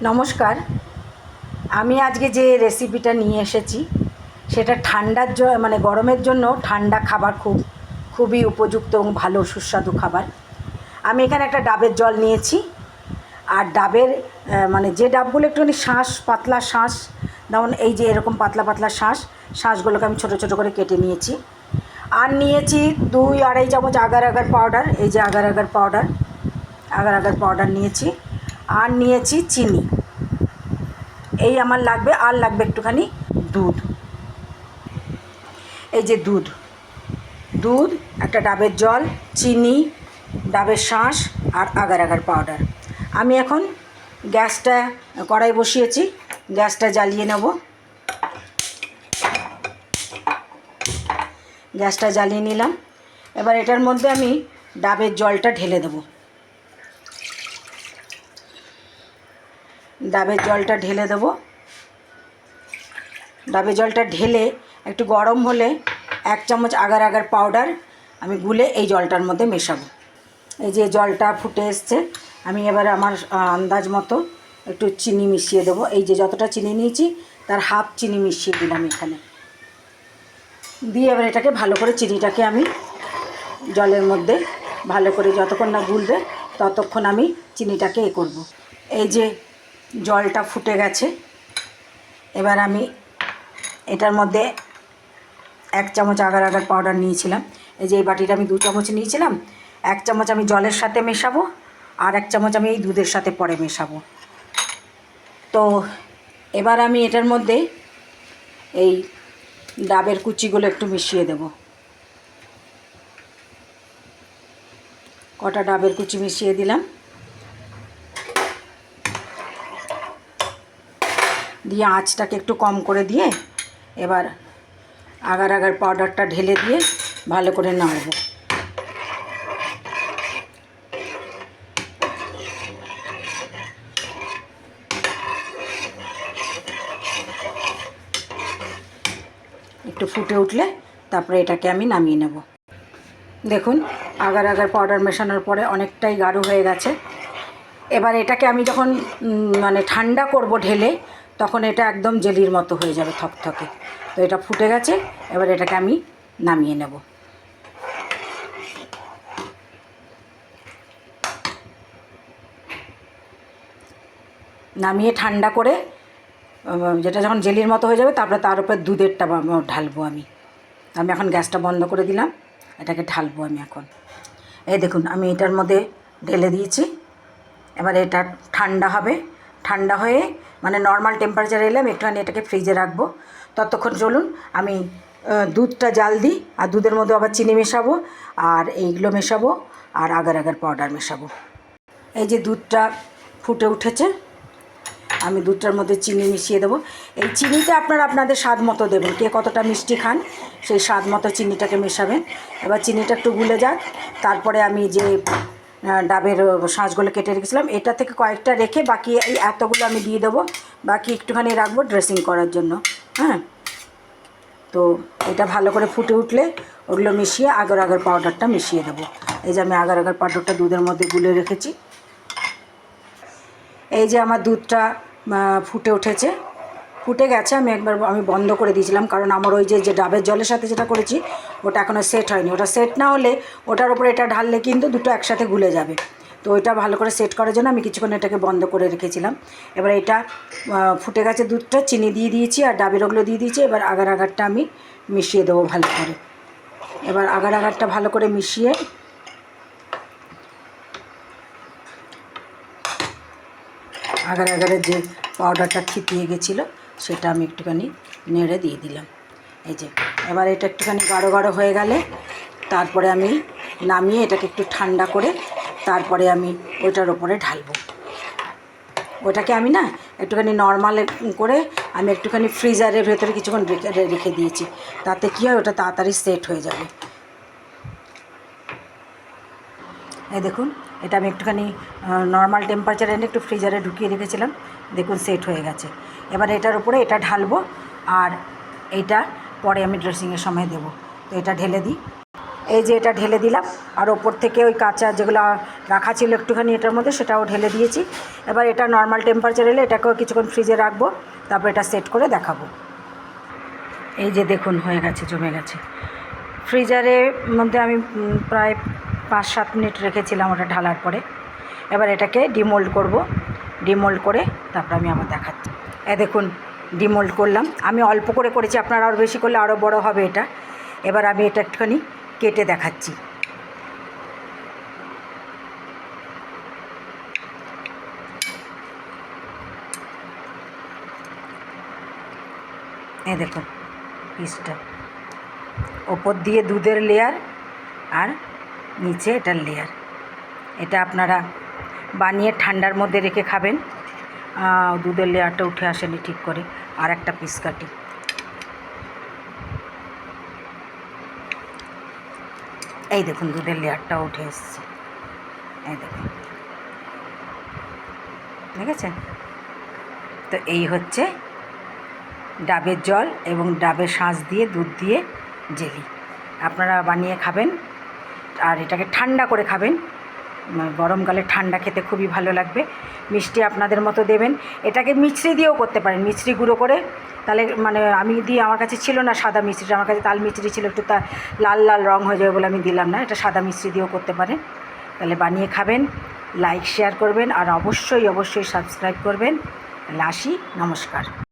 নমস্কার। আমি আজকে যে রেসিপিটা নিয়ে এসেছি সেটা মানে গরমের জন্য ঠান্ডা খাবার খুবই উপযুক্ত এবং ভালো সুস্বাদু খাবার। আমি এখানে একটা ডাবের জল নিয়েছি, আর ডাবের মানে যে ডাবগুলো একটুখানি পাতলা শাঁস, যেমন এই যে এরকম পাতলা পাতলা শাঁসগুলোকে আমি ছোটো ছোটো করে কেটে নিয়েছি। আর নিয়েছি 2-2.5 চামচ আগার আগার পাউডার। এই যে আগার আগার পাউডার নিয়েছি। আর নিয়েছি চিনি। এই আমার লাগবে। আর লাগবে একটুখানি দুধ। এই যে দুধ, একটা ডাবের জল, চিনি, ডাবের শাঁস আর আগার আগার পাউডার। আমি এখন কড়াই বসিয়েছি, গ্যাসটা জ্বালিয়ে নেব। গ্যাসটা জ্বালিয়ে নিলাম। এবার এটার মধ্যে আমি ডাবের জলটা ঢেলে দেব। ডাবের জলটা ঢেলে একটু গরম হলে 1 চামচ আগার আগার পাউডার আমি গুলে এই জলটার মধ্যে মেশাবো। এই যে জলটা ফুটে এসছে, আমি এবার আমার আন্দাজ মতো একটু চিনি মিশিয়ে দেবো। এই যে যতটা চিনি নিয়েছি তার হাফ চিনি মিশিয়ে দিলাম এখানে দিয়ে এবার এটাকে ভালো করে চিনিটাকে আমি জলের মধ্যে ভালো করে যতক্ষণ না গুলবে ততক্ষণ আমি চিনিটাকে করব। এই যে জলটা ফুটে গেছে, এবার আমি এটার মধ্যে 1 চামচ আগার আগার পাউডার নিয়েছিলাম। এই যে এই বাটিটা আমি 2 চামচ নিয়েছিলাম। 1 চামচ আমি জলের সাথে মেশাবো, আর 1 চামচ আমি এই দুধের সাথে পরে মেশাবো। তো এবার আমি এটার মধ্যে এই ডাবের কুচিগুলো একটু মিশিয়ে দেব। কটা ডাবের কুচি মিশিয়ে দিলাম, দিয়ে আঁচটাকে একটু কম করে দিয়ে এবার আগার আগার পাউডারটা ঢেলে দিয়ে ভালো করে নাড়ব। একটু ফুটে উঠলে তারপরে এটাকে আমি নামিয়ে নেব। দেখুন আগার আগার পাউডার মেশানোর পরে অনেকটাই গাঢ় হয়ে গেছে। এবার এটাকে আমি যখন মানে ঠান্ডা করব ঢেলে, তখন এটা একদম জেলির মতো হয়ে যাবে, থকথকে। তো এটা ফুটে গেছে, এবার এটাকে আমি নামিয়ে নেব। নামিয়ে ঠান্ডা করে যেটা যখন জেলির মতো হয়ে যাবে তারপরে তার উপরে দুধেরটা ঢালবো আমি এখন গ্যাসটা বন্ধ করে দিলাম। এটাকে ঢালবো আমি এখন। এই দেখুন আমি এটার মধ্যে ঢেলে দিয়েছি। এবার এটা ঠান্ডা হবে। ঠান্ডা হয়ে মানে নর্মাল টেম্পারেচারে এলে আমি একটুখানি এটাকে ফ্রিজে রাখবো। ততক্ষণ চলুন আমি দুধটা জাল দিই, আর দুধের মধ্যে আবার চিনি মেশাবো, আর এইগুলো মেশাবো, আর আগার আগার পাউডার মেশাবো। এই যে দুধটা ফুটে উঠেছে, আমি দুধটার মধ্যে চিনি মিশিয়ে দেবো। এই চিনিটা আপনাদের স্বাদ মতো দেবেন, কে কতটা মিষ্টি খান সেই স্বাদ মতো চিনিটাকে মেশাবেন। এবার চিনিটা একটু গুলে যাক, তারপরে আমি যে ডাবের শাঁসগুলো কেটে রেখেছিলাম এটা থেকে কয়েকটা রেখে বাকি এই এতগুলো আমি দিয়ে দেবো। বাকি একটুখানি রাখবো ড্রেসিং করার জন্য। হ্যাঁ, তো এটা ভালো করে ফুটে উঠলে ওগুলো মিশিয়ে আগার আগার পাউডারটা মিশিয়ে দেবো। এই যে আমি আগার আগার পাউডারটা দুধের মধ্যে গুলে রেখেছি। এই যে আমার দুধটা ফুটে উঠেছে, ফুটে গেছে। আমি বন্ধ করে দিয়েছিলাম, কারণ আমার ওই যে ডাবের জলের সাথে যেটা করেছি ওটা এখনও সেট হয়নি। ওটা সেট না হলে ওটার উপরে এটা ঢাললে কিন্তু দুটো একসাথে গুলে যাবে। তো ওইটা ভালো করে সেট করার জন্য আমি কিছুক্ষণ এটাকে বন্ধ করে রেখেছিলাম। এবার এটা ফুটে গেছে দুধটা, চিনি দিয়ে দিয়েছি আর ডাবের ওগুলো দিয়ে দিয়েছি। এবার আগার আগারটা আমি মিশিয়ে দেবো ভালো করে। এবার আগার আগারটা ভালো করে মিশিয়ে আগার আগারের যে পাউডারটা থিতিয়ে গেছিলো সেটা আমি একটুখানি নেড়ে দিয়ে দিলাম। এই যে এবার এটা একটুখানি গাঢ় গাঢ় হয়ে গেলে তারপরে আমি নামিয়ে এটাকে একটু ঠান্ডা করে তারপরে আমি ওইটার ওপরে ঢালবো। ওটাকে আমি একটুখানি নর্মাল করে আমি একটুখানি ফ্রিজারের ভেতরে কিছুক্ষণ রেখে দিয়েছি। তাতে কী হয়, ওটা তাড়াতাড়ি সেট হয়ে যাবে। এই দেখুন এটা আমি একটুখানি নর্মাল টেম্পারেচারে এনে একটু ফ্রিজারে ঢুকিয়ে রেখেছিলাম। দেখুন সেট হয়ে গেছে। এবার এটার উপরে এটা ঢালবো, আর এইটা পরে আমি ড্রেসিংয়ের সময় দেবো। তো এটা ঢেলে দিই। এই যে এটা ঢেলে দিলাম, আর ওপর থেকে ওই কাঁচা যেগুলো রাখা ছিল একটুখানি এটার মধ্যে সেটাও ঢেলে দিয়েছি। এবার এটা নর্মাল টেম্পারেচার এলে এটাকেও কিছুক্ষণ ফ্রিজে রাখবো, তারপর এটা সেট করে দেখাবো। এই যে দেখুন হয়ে গেছে, জমে গেছে। ফ্রিজারের মধ্যে আমি প্রায় 5-7 মিনিট রেখেছিলাম ওটা ঢালার পরে। এবার এটাকে ডিমোল্ড করব, ডিমোল্ড করে তারপর আমি আবার দেখাচ্ছি। দেখুন ডিমোল্ড করলাম, আমি অল্প করে করেছি, আপনারা আরও বেশি করলে আরও বড় হবে এটা। এবার আমি এটা একটুখানি কেটে দেখাচ্ছি। দেখুন পিসটা, ওপর দিয়ে দুধের লেয়ার আর নিচে এটার লেয়ার। এটা আপনারা বানিয়ে ঠান্ডার মধ্যে রেখে খাবেন। দুধের লেয়ারটা উঠে আসেনি ঠিক করে, আর একটা পিস কাটি। এই দেখুন দুধের লেয়ারটাও উঠে এসছে, এই দেখুন, দেখেছেন তো? এই হচ্ছে ডাবের জল এবং ডাবের শাঁস দিয়ে দুধ দিয়ে জেলি। আপনারা বানিয়ে খাবেন, আর এটাকে ঠান্ডা করে খাবেন। গরমকালে ঠান্ডা খেতে খুবই ভালো লাগবে। মিষ্টি আপনাদের মতো দেবেন। এটাকে মিছরি দিয়েও করতে পারেন, মিছরি গুঁড়ো করে। তাহলে মানে আমি আমার কাছে ছিল না সাদা মিছরি, আমার কাছে তাল মিছরি ছিল, একটু লাল লাল রঙ হয়ে যাবে বলে আমি দিলাম না। এটা সাদা মিছরি দিয়েও করতে পারেন। তাহলে বানিয়ে খাবেন, লাইক শেয়ার করবেন, আর অবশ্যই সাবস্ক্রাইব করবেন। তাহলে আসি, নমস্কার।